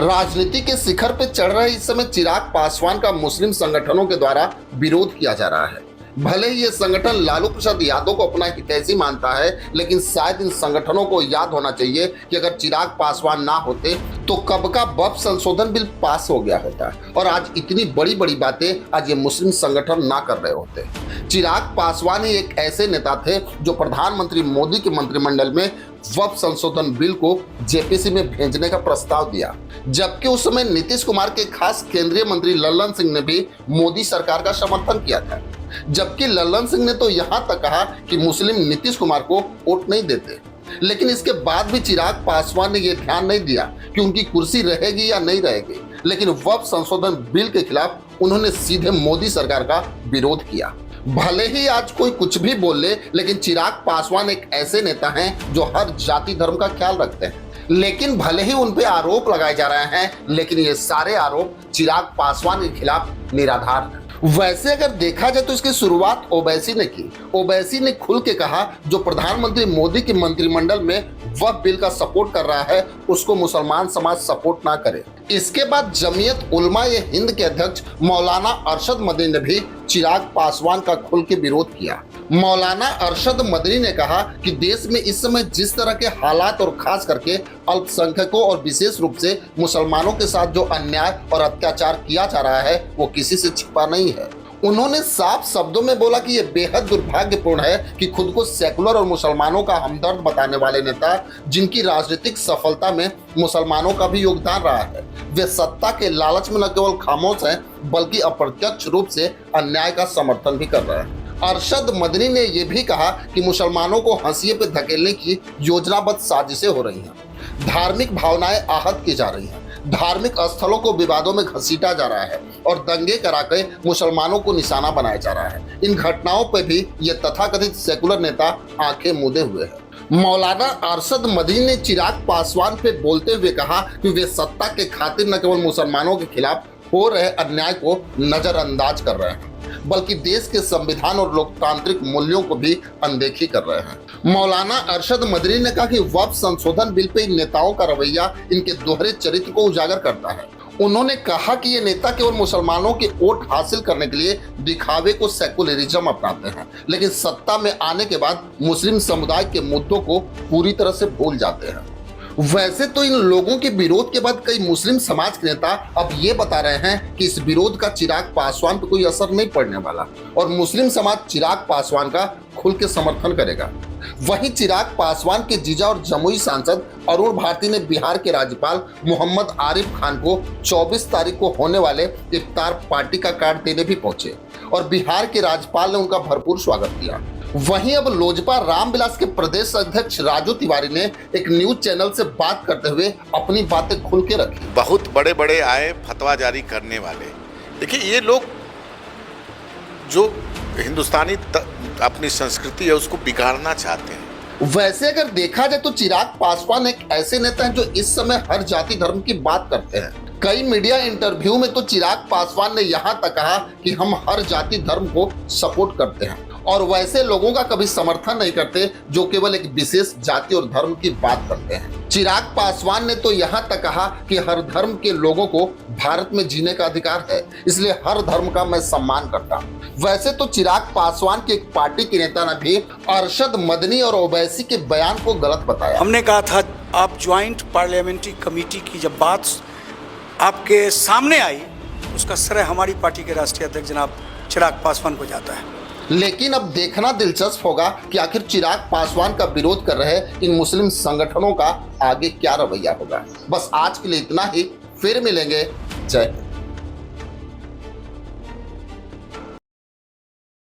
राजनीति के शिखर पर चढ़ रहे इस समय चिराग पासवान का मुस्लिम संगठनों के द्वारा विरोध किया जा रहा है। भले ही ये संगठन लालू प्रसाद यादव को अपना हितैषी मानता है, लेकिन शायद इन संगठनों को याद होना चाहिए कि अगर चिराग पासवान ना होते तो कब का वक्फ संशोधन बिल पास हो गया होता और आज इतनी बड़ी बड़ी बातें आज ये मुस्लिम संगठन ना कर रहे होते। चिराग पासवान ही एक ऐसे नेता थे जो प्रधानमंत्री मोदी के मंत्रिमंडल में वक्फ संशोधन बिल को जेपीसी में भेजने का प्रस्ताव दिया, जबकि उस समय नीतीश कुमार के खास केंद्रीय मंत्री लल्लन सिंह ने भी मोदी सरकार का समर्थन किया था। जबकि लल्लन सिंह ने तो यहां तक कहा कि मुस्लिम नीतीश कुमार को वोट नहीं देते, लेकिन इसके बाद भी चिराग पासवान ने यह ध्यान नहीं दिया कि उनकी कुर्सी रहेगी या नहीं रहेगी, लेकिन वक्फ संशोधन बिल के खिलाफ उन्होंने सीधे मोदी सरकार का विरोध किया। भले ही आज कोई कुछ भी बोल ले, लेकिन चिराग पासवान एक ऐसे नेता हैं जो हर जाति धर्म का ख्याल रखते हैं। लेकिन भले ही उन पे आरोप लगाए जा रहे हैं, लेकिन ये सारे आरोप चिराग पासवान के खिलाफ निराधार हैं। वैसे अगर देखा जाए तो इसकी शुरुआत ओवैसी ने की। ओवैसी ने खुल के कहा जो प्रधानमंत्री मोदी के मंत्रिमंडल में वक्फ बिल का सपोर्ट कर रहा है उसको मुसलमान समाज सपोर्ट ना करे। इसके बाद जमीयत उलमा ए हिंद के अध्यक्ष मौलाना अरशद मदनी ने भी चिराग पासवान का खुल के विरोध किया। मौलाना अरशद मदनी ने कहा कि देश में इस समय जिस तरह के हालात और खास करके अल्पसंख्यकों और विशेष रूप से मुसलमानों के साथ जो अन्याय और अत्याचार किया जा रहा है वो किसी से छिपा नहीं है। उन्होंने साफ शब्दों में बोला कि यह बेहद दुर्भाग्यपूर्ण है कि खुद को सेकुलर और मुसलमानों का हमदर्द बताने वाले नेता, जिनकी राजनीतिक सफलता में मुसलमानों का भी योगदान रहा है, वे सत्ता के लालच में न केवल खामोश हैं बल्कि अप्रत्यक्ष रूप से अन्याय का समर्थन भी कर रहे हैं। अरशद मदनी ने यह भी कहा कि मुसलमानों को हंसिए पे धकेलने की योजनाबद्ध साजिशें हो रही हैं, धार्मिक भावनाएं आहत की जा रही हैं, धार्मिक स्थलों को विवादों में घसीटा जा रहा है और दंगे करा के मुसलमानों को निशाना बनाया जा रहा है। इन घटनाओं पर भी ये तथाकथित सेकुलर नेता आंखें मूंदे हुए हैं। मौलाना अरशद मदनी ने चिराग पासवान पे बोलते हुए कहा कि वे सत्ता के खातिर न केवल मुसलमानों के खिलाफ हो रहे अन्याय को नजरअंदाज कर रहे हैं बल्कि देश के संविधान और लोकतांत्रिक मूल्यों को भी अनदेखी कर रहे हैं। मौलाना अरशद मदनी ने कहा कि वक्फ संशोधन बिल पे इन नेताओं का रवैया इनके दोहरे चरित्र को उजागर करता है। उन्होंने कहा कि ये नेता केवल मुसलमानों के वोट हासिल करने के लिए दिखावे को सेकुलरिज्म अपनाते हैं, लेकिन सत्ता में आने के बाद मुस्लिम समुदाय के मुद्दों को पूरी तरह से भूल जाते हैं। वैसे तो इन लोगों के विरोध के बाद कई मुस्लिम समाज के नेता अब ये बता रहे हैं कि इस विरोध का चिराग पासवान पर कोई असर नहीं पड़ने वाला और मुस्लिम समाज चिराग पासवान का खुल के समर्थन करेगा। वहीं चिराग पासवान के जीजा और जमुई सांसद अरुण भारती ने बिहार के राज्यपाल मोहम्मद आरिफ खान को 24 तारीख को होने वाले इफ्तार पार्टी का कार्ड देने भी पहुंचे और बिहार के राज्यपाल ने उनका भरपूर स्वागत किया। वहीं अब लोजपा रामविलास के प्रदेश अध्यक्ष राजू तिवारी ने एक न्यूज चैनल से बात करते हुए अपनी बातें खुल के रखी। बहुत बड़े बड़े आए फतवा जारी करने वाले, देखिए ये लोग जो हिंदुस्तानी अपनी संस्कृति है उसको बिगाड़ना चाहते हैं। वैसे अगर देखा जाए तो चिराग पासवान एक ऐसे नेता हैं जो इस समय हर जाति धर्म की बात करते हैं। कई मीडिया इंटरव्यू में तो चिराग पासवान ने यहां तक कहा कि हम हर जाति धर्म को सपोर्ट करते हैं और वैसे लोगों का कभी समर्थन नहीं करते जो केवल एक विशेष जाति और धर्म की बात करते हैं। चिराग पासवान ने तो यहाँ तक कहा कि हर धर्म के लोगों को भारत में जीने का अधिकार है, इसलिए हर धर्म का मैं सम्मान करता हूँ। वैसे तो चिराग पासवान की एक पार्टी के नेता ने भी अरशद मदनी और ओवैसी के बयान को गलत बताया। हमने कहा था आप ज्वाइंट पार्लियामेंट्री कमेटी की जब बात आपके सामने आई उसका श्रेय हमारी पार्टी के राष्ट्रीय अध्यक्ष जनाब चिराग पासवान को जाता है। लेकिन अब देखना दिलचस्प होगा कि आखिर चिराग पासवान का विरोध कर रहे इन मुस्लिम संगठनों का आगे क्या रवैया होगा। बस आज के लिए इतना ही, फिर मिलेंगे। जय हिंद।